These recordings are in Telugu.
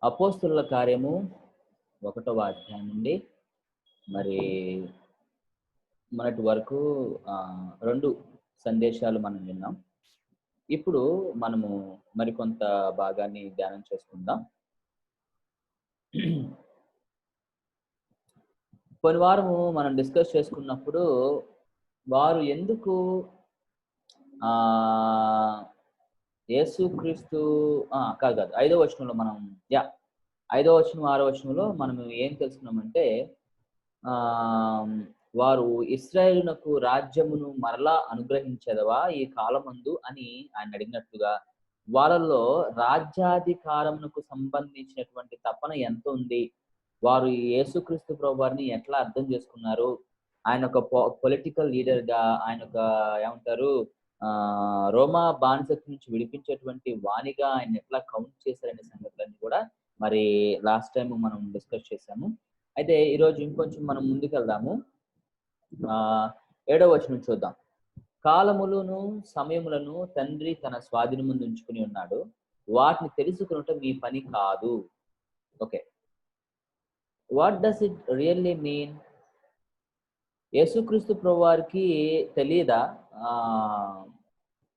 అపోస్తుల కార్యము 1వ అధ్యాయం నుండి మరి మొన్నటి వరకు 2 సందేశాలు మనం విన్నాం. ఇప్పుడు మనము మరికొంత భాగాన్ని ధ్యానం చేసుకుందాం. పోయిన వారము మనం డిస్కస్ చేసుకున్నప్పుడు వారు ఎందుకు యేసుక్రీస్తు కాదు 5వ వచనంలో మనం 5వ వచనం 6వ వచనంలో మనం ఏం తెలుసుకున్నామంటే వారు ఇశ్రాయేలునకు రాజ్యమును మరలా అనుగ్రహించెదవా ఈ కాలమందు అని ఆయన అడిగినట్లుగా వాళ్ళలో రాజ్యాధికారమునకు సంబంధించినటువంటి తపన ఎంత ఉంది, వారు యేసుక్రీస్తు ప్రభువారిని ఎట్లా అర్థం చేసుకున్నారు, ఆయన ఒక పొలిటికల్ లీడర్ గా, ఆయన ఒక ఏమంటారు రోమా బానిసత్వం నుంచి విడిపించేటువంటి వాణిగా ఆయన ఎట్లా కౌంట్ చేశారనే సంగతులన్నీ కూడా మరి లాస్ట్ టైం మనం డిస్కస్ చేశాము. అయితే ఈరోజు ఇంకొంచెం మనం ముందుకెళ్దాము. 7వ వచనం చూద్దాం. కాలములను సమయములను తండ్రి తన స్వాధీనం ముందు ఉంచుకుని ఉన్నాడు, వాటిని తెలుసుకున్నట్టు మీ పని కాదు. Okay, what does it really mean? యేసుక్రీస్తు ప్రభువారికి తెలియదా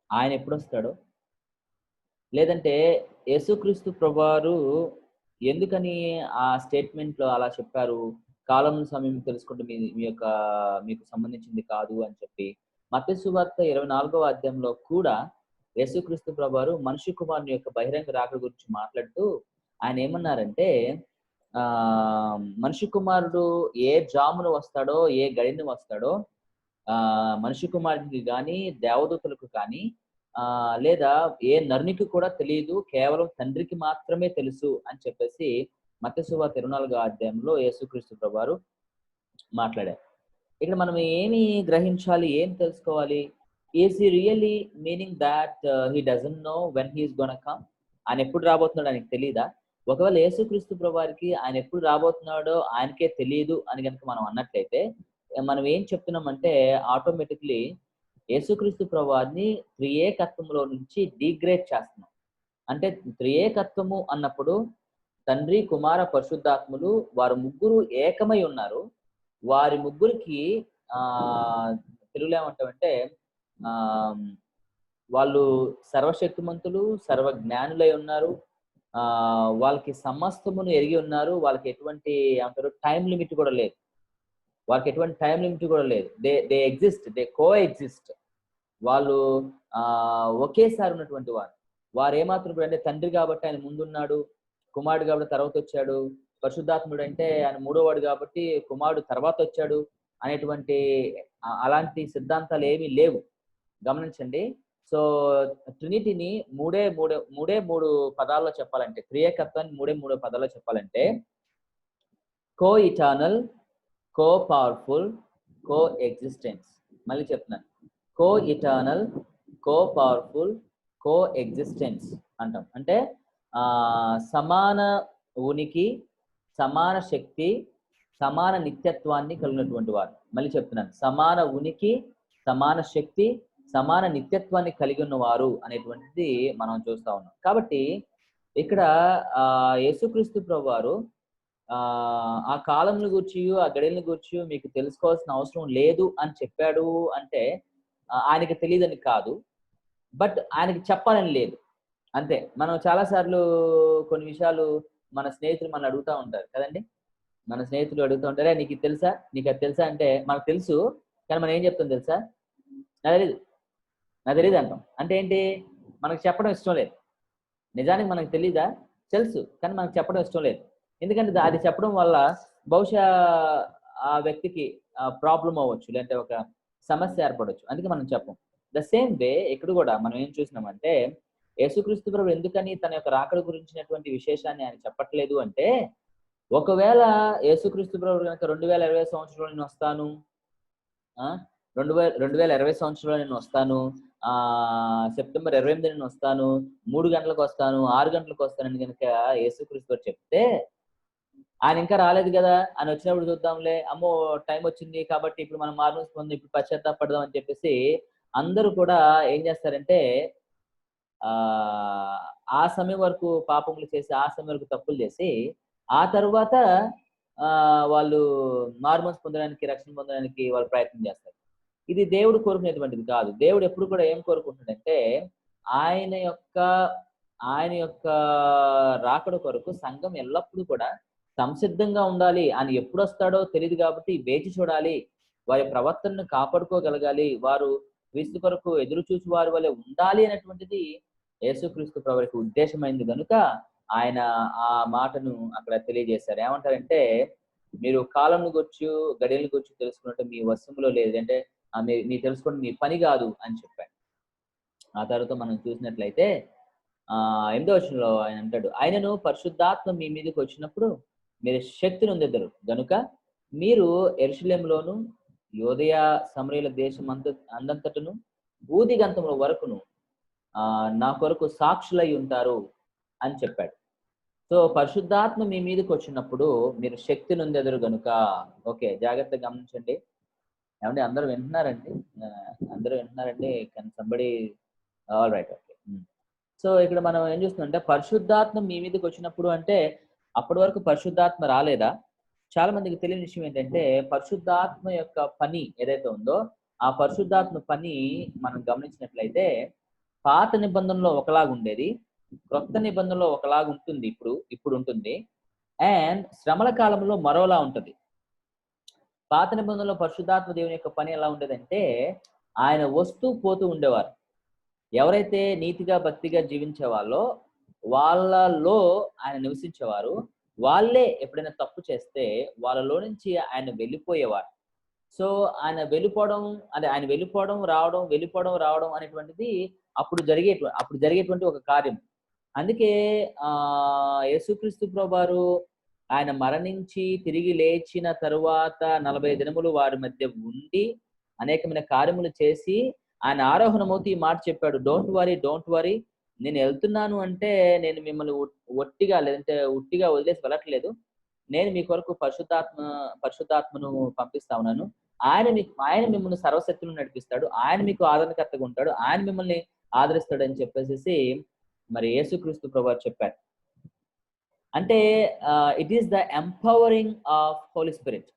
ఆయన ఎప్పుడు వస్తాడో? లేదంటే యేసుక్రీస్తు ప్రభువారు ఎందుకని ఆ స్టేట్మెంట్ లో అలా చెప్పారు, కాలం సమయం తెలుసుకుంటే మీకు సంబంధించింది కాదు అని చెప్పి? మత్తయి సువార్త 24వ అధ్యాయంలో కూడా యేసుక్రీస్తు ప్రభువారు మనిషి కుమారుని యొక్క బహిరంగ రాకడ గురించి మాట్లాడుతూ ఆయన ఏమన్నారంటే మనిషి కుమారుడు ఏ జామును వస్తాడో, ఏ గడిని వస్తాడో మనిషి కుమారుడికి కానీ దేవదూతలకు కానీ లేదా ఏ నరునికి కూడా తెలియదు, కేవలం తండ్రికి మాత్రమే తెలుసు అని చెప్పేసి మత్తయి సువార్త 24వ అధ్యాయంలో యేసుక్రీస్తు ప్రభువారు మాట్లాడారు. ఇక్కడ మనం ఏమి గ్రహించాలి, ఏం తెలుసుకోవాలి? Is he really meaning that he doesn't know when he is gonna come? ఆయన ఎప్పుడు రాబోతున్నాడు ఆయనకి తెలియదా? ఒకవేళ యేసుక్రీస్తు ప్రభువారికి ఆయన ఎప్పుడు రాబోతున్నాడో ఆయనకే తెలియదు అని కనుక మనం అన్నట్లయితే మనం ఏం చెప్తున్నామంటే ఆటోమేటిక్లీ యేసుక్రీస్తు ప్రభువారిని త్రియేకత్వంలో నుంచి డిగ్రేడ్ చేస్తున్నాం. అంటే త్రియేకత్వము అన్నప్పుడు తండ్రి, కుమార, పరిశుద్ధాత్ములు వారు ముగ్గురు ఏకమై ఉన్నారు. వారి ముగ్గురికి తెలుగులో ఏమంటామంటే వాళ్ళు సర్వశక్తిమంతులు, సర్వజ్ఞానులై ఉన్నారు. వాళ్ళకి సమస్తమును ఎరిగి ఉన్నారు. వాళ్ళకి ఎటువంటి ఏమంటారు టైం లిమిట్ కూడా లేదు. వాళ్ళకి ఎటువంటి టైం లిమిట్ కూడా లేదు. They exist, they co exist. వాళ్ళు ఒకేసారి ఉన్నటువంటి వారు ఏమాత్రం అంటే తండ్రి కాబట్టి ఆయన ముందున్నాడు, కుమారుడు కాబట్టి తర్వాత వచ్చాడు, పరిశుద్ధాత్ముడు అంటే ఆయన మూడోవాడు కాబట్టి కుమారుడు తర్వాత వచ్చాడు అనేటువంటి అలాంటి సిద్ధాంతాలు ఏమీ లేవు. గమనించండి. సో ట్రినిటీని మూడే మూడు పదాల్లో చెప్పాలంటే, త్రియేకత్వాన్ని మూడే పదాల్లో చెప్పాలంటే కో ఇటర్నల్, కో పవర్ఫుల్, కో ఎగ్జిస్టెన్స్. మళ్ళీ చెప్తున్నాను, కో ఇటర్నల్, కో పవర్ఫుల్, కో ఎగ్జిస్టెన్స్ అంటాం. అంటే సమాన ఉనికి, సమాన శక్తి, సమాన నిత్యత్వాన్ని కలిగినటువంటి వారు. మళ్ళీ చెప్తున్నాను, సమాన ఉనికి, సమాన శక్తి, సమాన నిత్యత్వాన్ని కలిగి ఉన్నవారు అనేటువంటిది మనం చూస్తా ఉన్నాం. కాబట్టి ఇక్కడ యేసుక్రీస్తు ప్రభువారు ఆ కాలంను గూర్చి, ఆ గడియలను గూర్చి మీకు తెలుసుకోవాల్సిన అవసరం లేదు అని చెప్పాడు అంటే ఆయనకి తెలియదని కాదు, బట్ ఆయనకి చెప్పాలని లేదు అంతే. మనం చాలాసార్లు కొన్ని విషయాలు మన స్నేహితులు మనం అడుగుతూ ఉంటారు కదండి. మన స్నేహితులు అడుగుతూ ఉంటారే, నీకు తెలుసా, నీకు అది తెలుసా అంటే మనకు తెలుసు, కానీ మనం ఏం చెప్తాం తెలుసా? నాకు తెలియదు అంటాం. అంటే ఏంటి? మనకు చెప్పడం ఇష్టం లేదు. నిజానికి మనకు తెలీదా? తెలుసు, కానీ మనకు చెప్పడం ఇష్టం లేదు. ఎందుకంటే అది చెప్పడం వల్ల బహుశా ఆ వ్యక్తికి ప్రాబ్లం అవ్వచ్చు, లేదంటే ఒక సమస్య ఏర్పడవచ్చు. అందుకే మనం చెప్పం. ద సేమ్ వే ఇక్కడ కూడా మనం ఏం చూసినామంటే యేసుక్రీస్తు ప్రభు ఎందుకని తన యొక్క రాకడ గురించినటువంటి విశేషాన్ని ఆయన చెప్పట్లేదు అంటే, ఒకవేళ యేసుక్రీస్తు ప్రభు కనుక 2020 సంవత్సరంలో నేను వస్తాను, 2020 సంవత్సరంలో నేను వస్తాను, సెప్టెంబర్ 28 నేను వస్తాను, 3 గంటలకు వస్తాను, 6 గంటలకు వస్తానని కనుక యేసుక్రీస్తు గారు చెప్తే, ఆయన ఇంకా రాలేదు కదా అని వచ్చినప్పుడు చూద్దాంలే, అమ్మో టైం వచ్చింది కాబట్టి ఇప్పుడు మనం మారుమనసు పొంది ఇప్పుడు పశ్చాత్తాపడదాం అని చెప్పేసి అందరూ కూడా ఏం చేస్తారంటే ఆ ఆ సమయం వరకు పాపములు చేసి, ఆ సమయం వరకు తప్పులు చేసి, ఆ తరువాత వాళ్ళు మారుమనసు పొందడానికి, రక్షణ పొందడానికి వాళ్ళు ప్రయత్నం చేస్తారు. ఇది దేవుడు కోరుకునేటువంటిది కాదు. దేవుడు ఎప్పుడు కూడా ఏం కోరుకుంటున్నాడంటే, ఆయన యొక్క ఆయన యొక్క రాకడ కొరకు సంఘం ఎల్లప్పుడూ కూడా సంసిద్ధంగా ఉండాలి. ఆయన ఎప్పుడొస్తాడో తెలీదు కాబట్టి వేచి చూడాలి. వారి ప్రవర్తనను కాపాడుకోగలగాలి. వారు క్రీస్తు కొరకు ఎదురు చూచువారి వలె ఉండాలి అనేటువంటిది యేసుక్రీస్తు ప్రభు యొక్క ఉద్దేశమైంది గనుక ఆయన ఆ మాటను అక్కడ తెలియజేశారు. ఏమంటారంటే, మీరు కాలంను గూర్చి, గడియలను గూర్చి తెలుసుకున్నట్టు మీ వశంలో లేదు. అంటే మీరు తెలుసుకోవడం మీ పని గాదు అని చెప్పాడు. ఆ తర్వాత మనం చూసినట్లయితే 8వ వచనంలో ఆయన అంటాడు, ఆయనను పరిశుద్ధాత్మ మీ మీదకి వచ్చినప్పుడు మీరు శక్తి నొందెదరు గనుక మీరు యెరూషలేములోను, యూదయ సమరయల దేశం అందంతటను భూదిగంతముల వరకును నా కొరకు సాక్షులై ఉంటారు అని చెప్పాడు. సో పరిశుద్ధాత్మ మీ మీదకి వచ్చినప్పుడు మీరు శక్తి నొందెదరు గనుక. ఓకే, జాగ్రత్తగా గమనించండి. ఏమండి అందరూ వింటున్నారండి? అందరూ వింటున్నారండి? Can somebody alright. Okay. So ఇక్కడ మనం ఏం చూస్తున్నామంటే పరిశుద్ధాత్మ మీ మీదకి వచ్చినప్పుడు అంటే అప్పటి వరకు పరిశుద్ధాత్మ రాలేదా? చాలా మందికి తెలియని విషయం ఏంటంటే పరిశుద్ధాత్మ యొక్క పని ఏదైతే ఉందో ఆ పరిశుద్ధాత్మ పని మనం గమనించినట్లయితే పాత నిబంధనలో ఒకలాగుండేది. క్రొత్త నిబంధనలో ఒకలాగుంటుంది ఇప్పుడు ఉంటుంది. అండ్ శ్రమల కాలంలో మరోలా ఉంటది. పాత నిబంధనలో పరిశుద్ధాత్మ దేవుని యొక్క పని ఎలా ఉండేదంటే ఆయన వస్తూ పోతూ ఉండేవారు. ఎవరైతే నీతిగా భక్తిగా జీవించేవాళ్ళో వాళ్ళలో ఆయన నివసించేవారు. వాళ్ళే ఎప్పుడైనా తప్పు చేస్తే వాళ్ళలో నుంచి ఆయన వెళ్ళిపోయేవారు. సో ఆయన వెళ్ళిపోవడం ఆయన వెళ్ళిపోవడం, రావడం, వెళ్ళిపోవడం, రావడం అనేటువంటిది అప్పుడు జరిగేటువంటి ఒక కార్యం. అందుకే యేసుక్రీస్తు ప్రభువారు ఆయన మరణించి తిరిగి లేచిన తరువాత 40 దినములు వారి మధ్య ఉండి అనేకమైన కార్యములు చేసి ఆయన ఆరోహణమవుతూ ఈ మాట చెప్పాడు. Don't worry. నేను ఎళ్తున్నాను అంటే నేను మిమ్మల్ని ఒట్టిగా లేదంటే ఉట్టిగా వదిలేసి వెళ్ళట్లేదు. నేను మీ కొరకు పరిశుద్ధాత్మను పంపిస్తా ఉన్నాను. ఆయన మిమ్మల్ని సర్వశక్తులను నడిపిస్తాడు. ఆయన మీకు ఆదరణకర్తగా ఉంటాడు. ఆయన మిమ్మల్ని ఆదరిస్తాడని చెప్పేసేసి మరి యేసుక్రీస్తు ప్రభువారు చెప్పారు. అంటే it is the empowering of Holi spirit.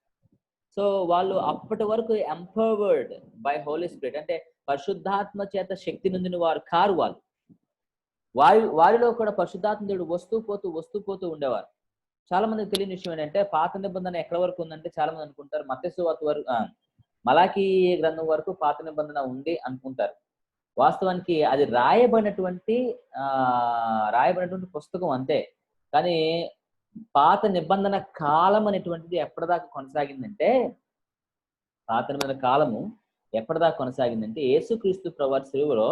So వాళ్ళు అప్పటి వరకు ఎంపవర్డ్ బై హోలీ స్పిరిట్ అంటే పరిశుద్ధాత్మ చేత శక్తి నొందిన వారు కారు వాళ్ళు. వారిలో కూడా పరిశుద్ధాత్మ దేవుడు వస్తూ పోతూ ఉండేవారు. చాలా మందికి తెలియని విషయం ఏంటంటే పాత నిబంధన ఎక్కడి వరకు ఉందంటే చాలా మంది అనుకుంటారు మత్తయి సువార్త వరకు మలాకీ గ్రంథం వరకు పాత నిబంధన ఉంది అనుకుంటారు. వాస్తవానికి అది రాయబడినటువంటి పుస్తకం అంతే. కానీ పాత నిబంధన కాలం అనేటువంటిది ఎప్పటిదాకా కొనసాగిందంటే పాత నిబంధన కాలము ఎప్పటిదాకా కొనసాగిందంటే యేసుక్రీస్తు ప్రభువారు సిలువలో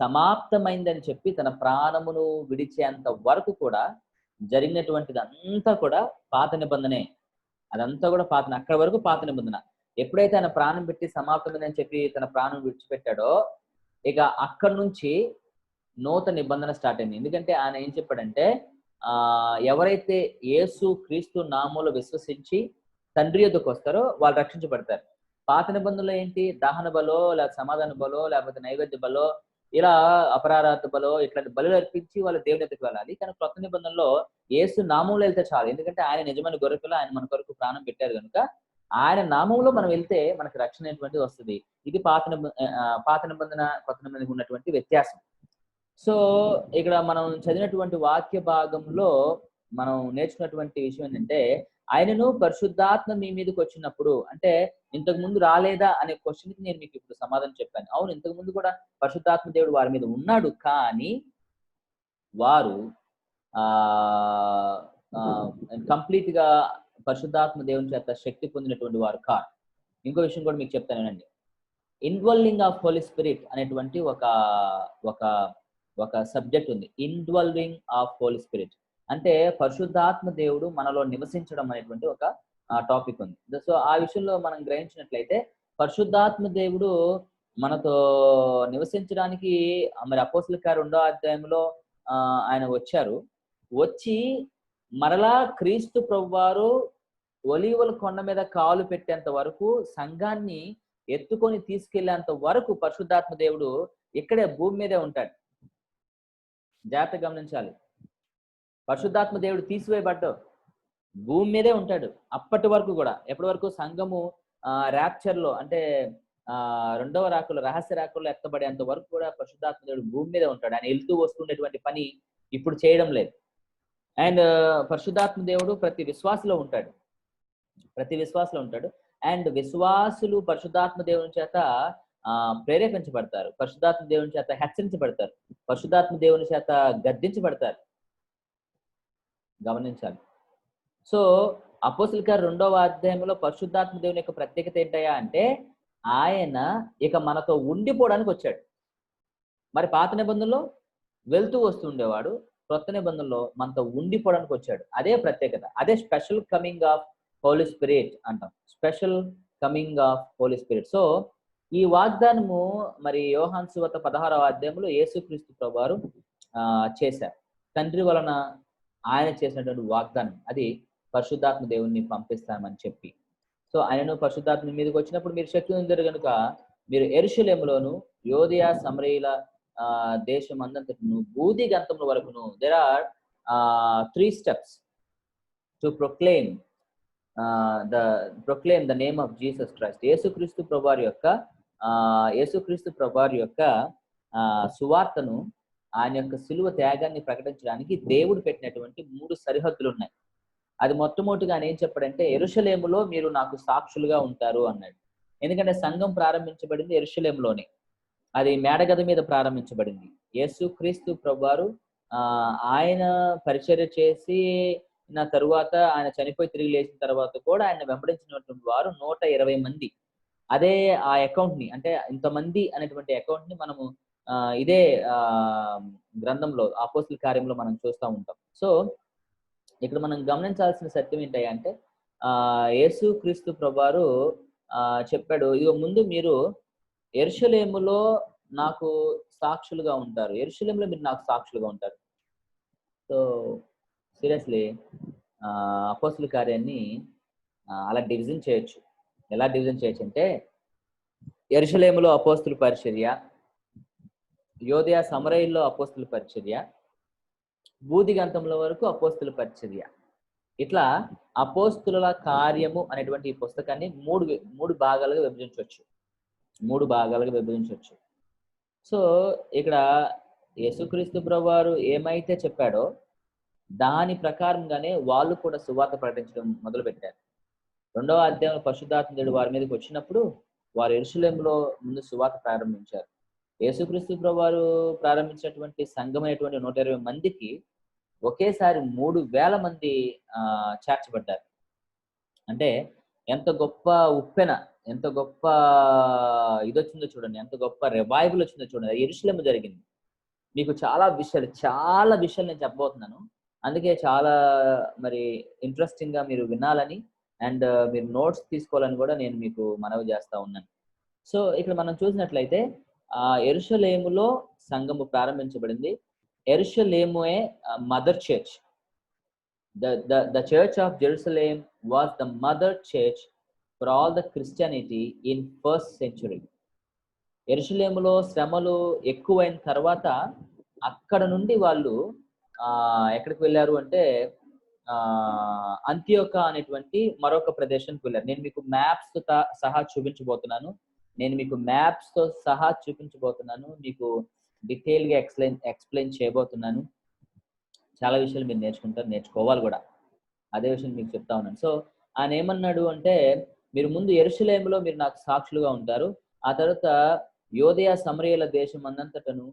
సమాప్తమైందని చెప్పి తన ప్రాణమును విడిచేంత వరకు కూడా జరిగినటువంటిది అంతా కూడా పాత నిబంధనే. అదంతా కూడా అక్కడి వరకు పాత నిబంధన. ఎప్పుడైతే ఆయన ప్రాణం పెట్టి సమాప్తమైందని చెప్పి తన ప్రాణం విడిచిపెట్టాడో ఇక అక్కడి నుంచి నూతన నిబంధన స్టార్ట్ అయింది. ఎందుకంటే ఆయన ఏం చెప్పాడంటే ఎవరైతే యేసు క్రీస్తు నామములో విశ్వసించి తండ్రి యొద్దకు వస్తారో వాళ్ళు రక్షించబడతారు. పాత నిబంధనలో ఏంటి? దహన బలో, లేకపోతే సమాధాన బలో, లేకపోతే నైవేద్య బలో, ఇలా అపరారాధ బలో ఇట్లాంటి బలులు అర్పించి వాళ్ళు దేవుని దగ్గరికి వెళ్ళాలి. కానీ కొత్త నిబంధనలో యేసు నామంలో వెళ్తే చాలు. ఎందుకంటే ఆయన నిజమైన గొర్రెపిల్ల, ఆయన మన కొరకు ప్రాణం పెట్టారు కనుక ఆయన నామంలో మనం వెళ్తే మనకి రక్షణ అనేటువంటిది వస్తుంది. ఇది పాత నిబంధన కొత్త నిబంధనకు ఉన్నటువంటి వ్యత్యాసం. సో ఇక్కడ మనం చదివినటువంటి వాక్య భాగంలో మనం నేర్చుకున్నటువంటి విషయం ఏంటంటే ఆయనను పరిశుద్ధాత్మ మీ మీదకి వచ్చినప్పుడు అంటే ఇంతకు ముందు రాలేదా అనే క్వశ్చన్కి నేను మీకు ఇప్పుడు సమాధానం చెప్పాను. అవును, ఇంతకు ముందు కూడా పరిశుద్ధాత్మ దేవుడు వారి మీద ఉన్నాడు. కానీ వారు కంప్లీట్ గా పరిశుద్ధాత్మ దేవుని చేత శక్తి పొందినటువంటి వారు కాదు. ఇంకో విషయం కూడా మీకు చెప్తానండి. ఇన్వాల్వింగ్ ఆఫ్ హోలీ స్పిరిట్ అనేటువంటి ఒక సబ్జెక్ట్ ఉంది. ఇన్వాల్వింగ్ ఆఫ్ హోలీ స్పిరిట్ అంటే పరిశుద్ధాత్మ దేవుడు మనలో నివసించడం అనేటువంటి ఒక టాపిక్ ఉంది. సో ఆ విషయంలో మనం గ్రహించినట్లయితే పరిశుద్ధాత్మ దేవుడు మనతో నివసించడానికి మరి అపోస్తలుల కార్యం 2వ అధ్యాయంలో ఆయన వచ్చి మరలా క్రీస్తు ప్రభువారు ఒలీవల కొండ మీద కాలు పెట్టేంత వరకు సంఘాన్ని ఎత్తుకొని తీసుకెళ్లేంత వరకు పరిశుద్ధాత్మ దేవుడు ఇక్కడే భూమి మీదే ఉంటాడు. జాగ్రత్తగా గమనించాలి. పరిశుద్ధాత్మ దేవుడు తీసివేయబడ్డాడు, భూమి మీదే ఉంటాడు అప్పటి వరకు కూడా. ఎప్పటి వరకు? సంఘము ర్యాప్చర్లో అంటే రెండవ రాకలో, రహస్య రాకలో ఎత్తబడేంత వరకు కూడా పరిశుద్ధాత్మ దేవుడు భూమి మీదే ఉంటాడు. ఆయన వెళ్తూ వస్తుండేటువంటి పని ఇప్పుడు చేయడం లేదు. అండ్ పరిశుద్ధాత్మ దేవుడు ప్రతి విశ్వాసలో ఉంటాడు, ప్రతి విశ్వాసలో ఉంటాడు. అండ్ విశ్వాసులు పరిశుద్ధాత్మ దేవుని చేత ప్రేరేపించబడతారు, పరిశుద్ధాత్మ దేవుని చేత హెచ్చరించబడతారు, పరిశుద్ధాత్మ దేవుని చేత గద్దించబడతారు. గమనించాలి. సో అపోస్తలుల కార్యం 2వ అధ్యాయంలో పరిశుద్ధాత్మ దేవుని యొక్క ప్రత్యేకత ఏంటయ్యా అంటే, ఆయన ఇక మనతో ఉండిపోవడానికి వచ్చాడు. మరి పాత నిబంధనలో వెళ్తూ వస్తూ ఉండేవాడు, కొత్త నిబంధనలో మనతో ఉండిపోవడానికి వచ్చాడు. అదే ప్రత్యేకత, అదే special coming of Holi Spirit అంటాం, special coming of Holi spirit. So ఈ వాగ్దానము మరి యోహాను సువార్త 16వ అధ్యాయంలో యేసుక్రీస్తు ప్రభువారు చేశారు. తండ్రి వలన ఆయన చేసినటువంటి వాగ్దానం అది పరిశుద్ధాత్మ దేవుణ్ణి పంపిస్తామని చెప్పి. సో ఆయనను పరిశుద్ధాత్మ మీదకి వచ్చినప్పుడు మీరు శక్తి ఉందరు కనుక మీరు యెరూషలేములోను, యోదయ, సమరయల దేశం అందంతను, భూది గంతముల వరకును, there are 3 steps to proclaim the name of Jesus Christ. యేసుక్రీస్తు ప్రభువారి యొక్క సువార్తను, ఆయన యొక్క సిలువ త్యాగాన్ని ప్రకటించడానికి దేవుడు పెట్టినటువంటి 3 సరిహద్దులు ఉన్నాయి. అది మొట్టమొదటిగా ఆయన ఏం చెప్పాడంటే, యెరూషలేములో మీరు నాకు సాక్షులుగా ఉంటారు అన్నాడు. ఎందుకంటే సంఘం ప్రారంభించబడింది యెరూషలేములోనే, అది మేడగద మీద ప్రారంభించబడింది. యేసుక్రీస్తు ప్రభువారు ఆయన పరిచర్య చేసి నా తరువాత, ఆయన చనిపోయి తిరిగి లేచిన తర్వాత కూడా ఆయన వెంబడించినటువంటి వారు 120 మంది. అదే ఆ అకౌంట్ ని, అంటే ఇంతమంది అనేటువంటి అకౌంట్ ని మనము ఇదే గ్రంథంలో అపోస్తలుల కార్యంలో మనం చూస్తూ ఉంటాం. సో ఇక్కడ మనం గమనించాల్సిన సత్యం ఏంటంటే, యేసుక్రీస్తు ప్రభువారు చెప్పాడు, ఇదిగో ముందు మీరు యెరూషలేములో నాకు సాక్షులుగా ఉంటారు, యెరూషలేములో మీరు నాకు సాక్షులుగా ఉంటారు. సో సీరియస్లీ అపోస్తలుల కార్యాన్ని అలా డివిజన్ చేయొచ్చు. ఎలా డివిజన్ చేయొచ్చు అంటే, యెరూషలేములో అపోస్తలుల పరిచర్య, యోదయ సమరయల్లో అపోస్తలుల పరిచర్య, భూదిగంతముల వరకు అపోస్తలుల పరిచర్య. ఇట్లా అపోస్తలుల కార్యము అనేటువంటి ఈ పుస్తకాన్ని మూడు భాగాలుగా విభజించవచ్చు. సో ఇక్కడ యేసుక్రీస్తు ప్రభువారు ఏమైతే చెప్పాడో దాని ప్రకారంగానే వాళ్ళు కూడా సువార్త ప్రకటించడం మొదలుపెట్టారు. 2వ అధ్యాయంలో పరిశుద్ధాత్మ దేవుడు వారి మీదకి వచ్చినప్పుడు వారు యెరూషలేములో ముందు సువార్త ప్రారంభించారు. యేసుక్రీస్తు ప్రభువారు ప్రారంభించినటువంటి సంఘమైనటువంటి 120 మందికి ఒకేసారి 3,000 మంది చేర్చబడ్డారు. అంటే ఎంత గొప్ప ఉప్పెన, ఎంత గొప్ప ఇదొచ్చిందో చూడండి, ఎంత గొప్ప రివైవల్ వచ్చిందో చూడండి. యెరూషలేము జరిగింది. మీకు చాలా విషయాలు నేను చెప్పబోతున్నాను. అందుకే చాలా మరి ఇంట్రెస్టింగ్ గా మీరు వినాలని అండ్ మీరు నోట్స్ తీసుకోవాలని కూడా నేను మీకు మనవి చేస్తా ఉన్నాను. సో ఇక్కడ మనం చూసినట్లయితే యెరూషలేములో సంఘము ప్రారంభించబడింది. యెరూషలేమే mother church. The church of Jerusalem was the mother church for all the Christianity in 1st century. యెరూషలేములో శ్రమలు ఎక్కువైన తర్వాత అక్కడ నుండి వాళ్ళు ఎక్కడికి వెళ్ళారు అంటే అంతియోక అనేటువంటి మరొక ప్రదేశానికి వెళ్ళారు. నేను మీకు మ్యాప్స్ తో సహా చూపించబోతున్నాను. మీకు డీటెయిల్ గా ఎక్స్ప్లెయిన్ చేయబోతున్నాను. చాలా విషయాలు మీరు నేర్చుకోవాలి కూడా. అదే విషయం మీకు చెప్తా ఉన్నాను. సో ఆయన ఏమన్నాడు అంటే, మీరు ముందు యెరూషలేములో మీరు నాకు సాక్షులుగా ఉంటారు, ఆ తర్వాత యోదయ సమరయల దేశం అన్నంతటను,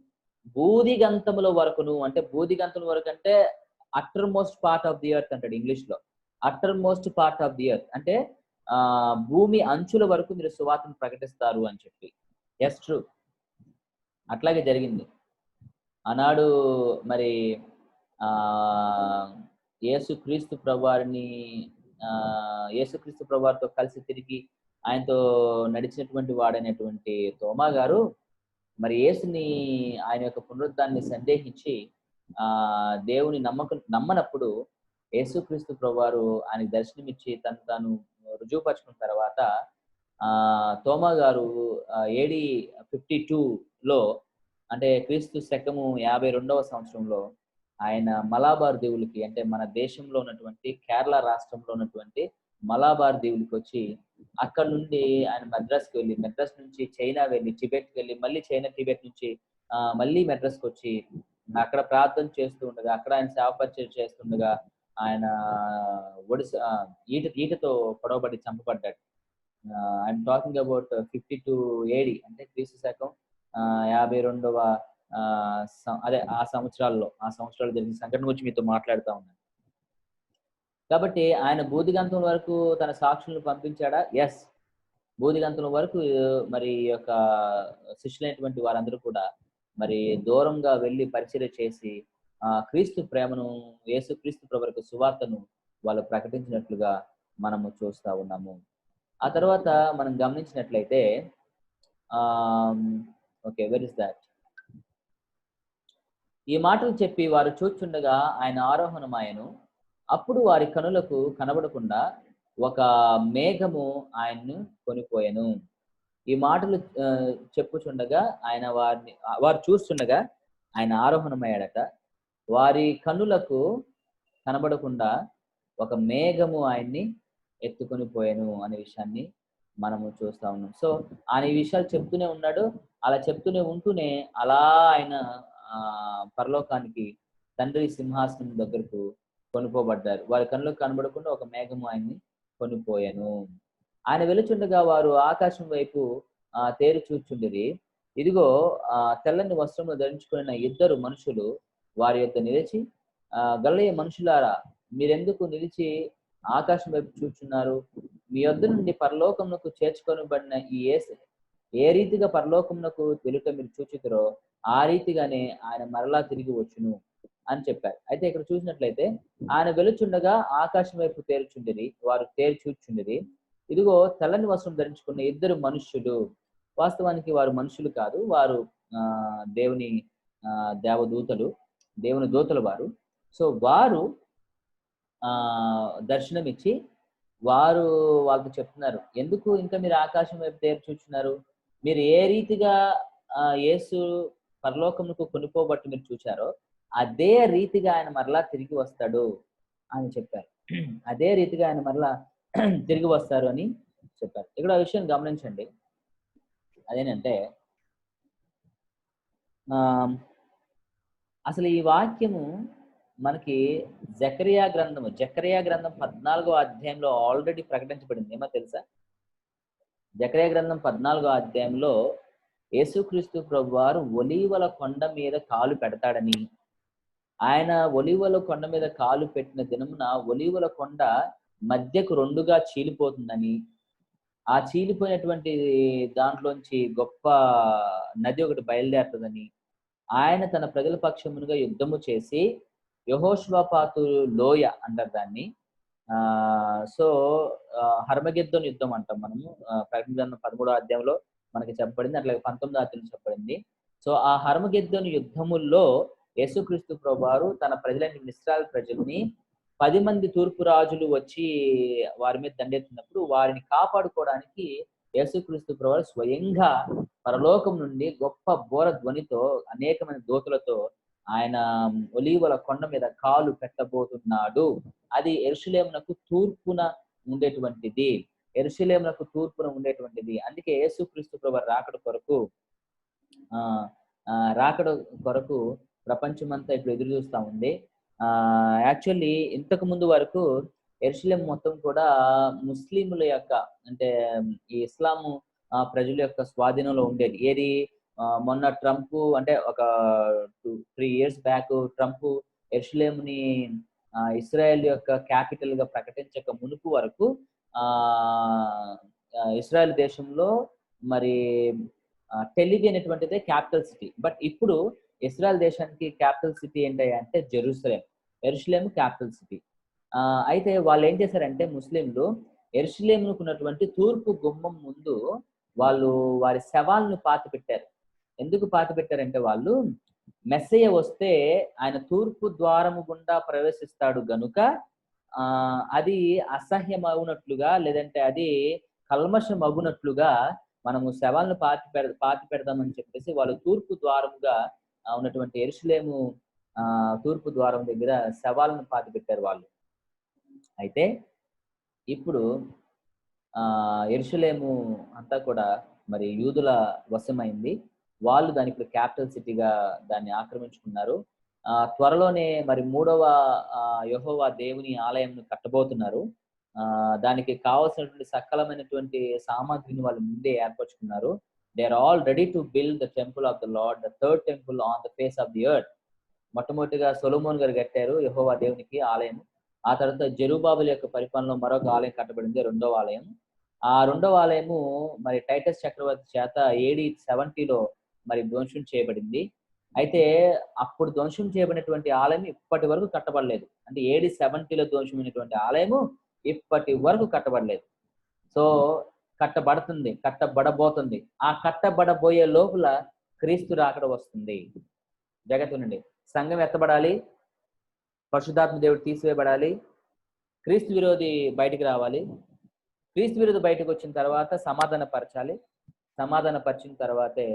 భూదిగంతముల వరకును. అంటే భూదిగంతముల వరకు అంటే utter most part of the earth అంటాడు ఇంగ్లీష్ లో. Utter most part of the earth అంటే భూమి అంచుల వరకు మీరు సువార్తను ప్రకటిస్తారు అని చెప్పి. ఎస్, ట్రూ, అట్లాగే జరిగింది. ఆనాడు మరి యేసుక్రీస్తు ప్రభువారితో కలిసి తిరిగి ఆయనతో నడిచినటువంటి వాడైనటువంటి తోమా గారు మరి యేసుని, ఆయన యొక్క పునరుద్ధాన్ని సందేహించి దేవుని నమ్మనప్పుడు యేసుక్రీస్తు ప్రభువారు ఆయనకు దర్శనమిచ్చి తాను రుజువుపరుచుకున్న తర్వాత తోమా గారు AD 52లో అంటే క్రీస్తు శకము 52వ సంవత్సరంలో ఆయన మలాబార్ దీవులకి, అంటే మన దేశంలో ఉన్నటువంటి కేరళ రాష్ట్రంలో ఉన్నటువంటి మలాబార్ దీవులకి వచ్చి అక్కడ నుండి ఆయన మద్రాస్కి వెళ్ళి, మద్రాస్ నుంచి చైనా వెళ్ళి, టిబెట్కి వెళ్ళి, మళ్ళీ చైనా టిబెట్ నుంచి మళ్ళీ మద్రాస్కి వచ్చి అక్కడ ప్రార్థన చేస్తూ ఉండగా, అక్కడ ఆయన సేవ పరిచయం చేస్తుండగా ఆయన ఈటతో పొడవబడి చంపబడ్డాడు. ఐఎమ్ టాకింగ్ అబౌట్ 52 AD, అంటే క్రీస్తు శకం 52వ అదే ఆ సంవత్సరాలు జరిగిన సంఘటన గురించి మీతో మాట్లాడుతూ ఉన్నాను. కాబట్టి ఆయన బూదిగంతం వరకు తన సాక్షులను పంపించాడా? ఎస్. బూదిగంతం వరకు మరి యొక్క శిష్యులైనటువంటి వారందరూ కూడా మరి దూరంగా వెళ్ళి పరిచర్య చేసి క్రీస్తు ప్రేమను, యేసుక్రీస్తు ప్రభువుకు సువార్తను వాళ్ళు ప్రకటించినట్లుగా మనము చూస్తా ఉన్నాము. ఆ తర్వాత మనం గమనించినట్లయితే ఓకే, వెర్ ఇస్ దాట్? ఈ మాటలు చెప్పి వారు చూచుండగా ఆయన ఆరోహణమాయెను. అప్పుడు వారి కనులకు కనబడకుండా ఒక మేఘము ఆయన్ను కొనిపోయెను. ఈ మాటలు చెప్పుచుండగా వారు చూస్తుండగా ఆయన ఆరోహణమయ్యాడట. వారి కన్నులకు కనబడకుండా ఒక మేఘము ఆయన్ని ఎత్తుకొని పోయాను అనే విషయాన్ని మనము చూస్తా ఉన్నాం. సో ఆయన ఈ విషయాలు చెప్తూనే ఉన్నాడు. అలా చెప్తూనే ఉంటూనే అలా ఆయన పరలోకానికి, తండ్రి సింహాసనం దగ్గరకు కొనిపోబడ్డారు. వారి కన్నులకు కనబడకుండా ఒక మేఘము ఆయన్ని కొనిపోయాను. ఆయన వెలుచుండగా వారు ఆకాశం వైపు తేరి చూచుండిరి. ఇదిగో తెల్లని వస్త్రములు ధరించుకున్న ఇద్దరు మనుషులు వారి యొక్క నిలిచి, గలిలయ మనుషులారా, మీరెందుకు నిలిచి ఆకాశం వైపు చూచున్నారు? మీ యొద్ద నుండి పరలోకమునకు చేర్చుకొనబడిన ఈ యేసు ఏ రీతిగా పరలోకమునకు వెలుట మీరు చూచుతారో ఆ రీతిగానే ఆయన మరలా తిరిగి వచ్చును అని చెప్పారు. అయితే ఇక్కడ చూసినట్లయితే ఆయన వెలుచుండగా ఆకాశం వైపు వారు తేరి చూచుండిరి. ఇదిగో తెల్లని వస్త్రం ధరించుకున్న ఇద్దరు మనుష్యులు. వాస్తవానికి వారు మనుషులు కాదు, వారు దేవుని దేవదూతలు, దేవుని దూతలు వారు. సో వారు దర్శనమిచ్చి వాళ్ళకి చెప్తున్నారు, ఎందుకు ఇంకా మీరు ఆకాశం వైపు తేరి చూచున్నారు? మీరు ఏ రీతిగా యేసు పరలోకమునకు కొనిపోబట్టి మీరు చూచారో అదే రీతిగా ఆయన మరలా తిరిగి వస్తాడు అని చెప్పారు. అదే రీతిగా ఆయన మరలా తిరిగి వస్తారు అని చెప్పారు. ఇక్కడ ఆ విషయం గమనించండి. అదేనంటే అసలు ఈ వాక్యము మనకి జకరియా గ్రంథం 14వ అధ్యాయంలో ఆల్రెడీ ప్రకటించబడింది. ఏమో తెలుసా? జకరియా గ్రంథం 14వ అధ్యాయంలో యేసుక్రీస్తు ప్రభువారు ఒలీవల కొండ మీద కాలు పెడతాడని, ఆయన ఒలీవల కొండ మీద కాలు పెట్టిన దినమున ఒలీవల కొండ మధ్యకు రెండుగా చీలిపోతుందని, ఆ చీలిపోయినటువంటి దాంట్లోంచి గొప్ప నది ఒకటి బయలుదేరుతుందని, ఆయన తన ప్రజల పక్షమునుగా యుద్ధము చేసి, యెహోషువపాతు లోయ అంటారు దాన్ని. సో హర్మగెద్దోను యుద్ధం అంటాం మనము. ప్రకటన గ్రంథం 13వ అధ్యాయంలో మనకి చెప్పబడింది, అట్లాగే 19వ అధ్యాయంలో చెప్పబడింది. సో ఆ హర్మగెద్దోను యుద్ధముల్లో యేసుక్రీస్తు ప్రభువారు తన ప్రజలైన ఇశ్రాయేలు ప్రజల్ని 10 మంది తూర్పు రాజులు వచ్చి వారి మీద దండెత్తినప్పుడు వారిని కాపాడుకోవడానికి యేసుక్రీస్తు ప్రభువారు స్వయంగా పరలోకం నుండి గొప్ప బోర ధ్వనితో అనేకమైన దూతలతో ఆయన ఒలీవల కొండ మీద కాలు పెట్టబోతున్నాడు. అది యెరూషలేమునకు తూర్పున ఉండేటువంటిది. అందుకే యేసుక్రీస్తు ప్రభువారు రాకడ కొరకు ప్రపంచమంతా ఇప్పుడు ఎదురు చూస్తా ఉంది. యాక్చువల్లీ ఇంతకు ముందు వరకు యెరూషలేం మొత్తం కూడా ముస్లింల యొక్క, అంటే ఈ ఇస్లాము ప్రజల యొక్క స్వాధీనంలో ఉండేది. ఏది మొన్న ట్రంప్, అంటే ఒక 2-3 years బ్యాక్ ట్రంప్ యెరూషలేంని ఇస్రాయెల్ యొక్క క్యాపిటల్ గా ప్రకటించక మునుపు వరకు ఇస్రాయెల్ దేశంలో మరి టెలివి అనేటువంటిదే క్యాపిటల్ సిటీ. బట్ ఇప్పుడు ఇస్రాయెల్ దేశానికి క్యాపిటల్ సిటీ ఏంటి అంటే జెరూసలేం. యెరూషలేం capital city. అయితే వాళ్ళు ఏం చేశారంటే ముస్లింలు యెరూషలేంకు ఉన్నటువంటి తూర్పు గుమ్మం ముందు వాళ్ళు వారి శవాలను పాతి పెట్టారు. ఎందుకు పాతి పెట్టారంటే వాళ్ళు మెస్సయ్య వస్తే ఆయన తూర్పు ద్వారము గుండా ప్రవేశిస్తాడు గనుక అది అసహ్యం అవునట్లుగా, లేదంటే అది కల్మషం అగునట్లుగా మనము శవాలను పాతి పెడదామని చెప్పేసి వాళ్ళు తూర్పు ద్వారముగా ఉన్నటువంటి యెరూషలేము తూర్పు ద్వారం దగ్గర శవాలను పాతి పెట్టారు వాళ్ళు. అయితే ఇప్పుడు యెరూషలేము అంతా కూడా మరి యూదుల వశమైంది. వాళ్ళు దాన్ని ఇప్పుడు క్యాపిటల్ సిటీగా దాన్ని ఆక్రమించుకున్నారు. త్వరలోనే మరి 3వ యెహోవా దేవుని ఆలయంను కట్టబోతున్నారు. దానికి కావాల్సినటువంటి సకలమైనటువంటి సామాగ్రిని వాళ్ళు ముందే ఏర్పరచుకున్నారు. They are all ready to build the temple of the Lord, the third temple on the face of the earth. మొట్టమొదటిగా సొలొమోన్ గారు కట్టారు యెహోవా దేవునికి ఆలయం. ఆ తర్వాత జెరుబ్బాబెలు యొక్క పరిపాలనలో మరొక ఆలయం కట్టబడింది, రెండవ ఆలయం. ఆ రెండవ ఆలయము మరి టైటస్ చక్రవర్తి చేత AD 70లో మరి ధ్వంసం చేయబడింది. అయితే అప్పుడు ధ్వంసం చేయబడినటువంటి ఆలయం ఇప్పటి వరకు కట్టబడలేదు. అంటే AD 70లో ధ్వంసమైనటువంటి ఆలయము ఇప్పటి వరకు కట్టబడలేదు. సో కట్టబడబోతుంది. ఆ కట్టబడబోయే లోపల క్రీస్తు రాకడ వస్తుంది. జాగ్రత్తగా వినండి. సంఘం ఎత్తబడాలి, పరిశుద్ధాత్మ దేవుడు తీసివేయబడాలి, క్రీస్తు విరోధి బయటికి రావాలి. క్రీస్తు విరోధి బయటకు వచ్చిన తర్వాత సమాధానపరచాలి, సమాధానపరిచిన తర్వాతే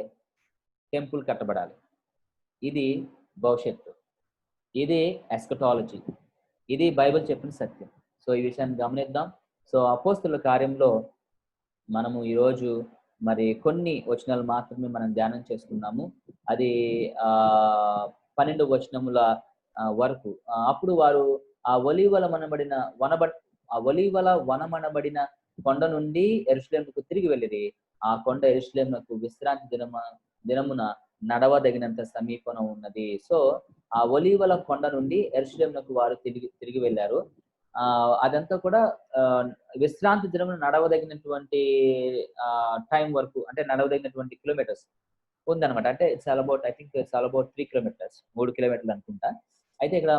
టెంపుల్ కట్టబడాలి. ఇది భవిష్యత్తు, ఇది ఎస్కటాలజీ, ఇది బైబిల్ చెప్పిన సత్యం. సో ఈ విషయాన్ని గమనిద్దాం. సో అపోస్తలుల కార్యంలో మనము ఈరోజు మరి కొన్ని వచనాలు మాత్రమే మనం ధ్యానం చేసుకున్నాము. అది 12 వచనముల వరకు. అప్పుడు వారు ఆ ఒలీవల వనమనబడిన కొండ నుండి యెరూషలేముకు తిరిగి వెళ్ళిరి. ఆ కొండ యెరూషలేమునకు విశ్రాంతి దినమున నడవదగినంత సమీపన ఉన్నది. సో ఆ ఒలీవల కొండ నుండి యెరూషలేమునకు వారు తిరిగి వెళ్ళారు. అదంతా కూడా విశ్రాంతి దినమున నడవదగినటువంటి టైం వరకు, అంటే నడవదగినటువంటి కిలోమీటర్స్ ఉందన్నమాట. అంటే ఇట్స్ ఆల్ అబౌట్ 3 కిలోమీటర్స్, 3 కిలోమీటర్లు అనుకుంటా. అయితే ఇక్కడ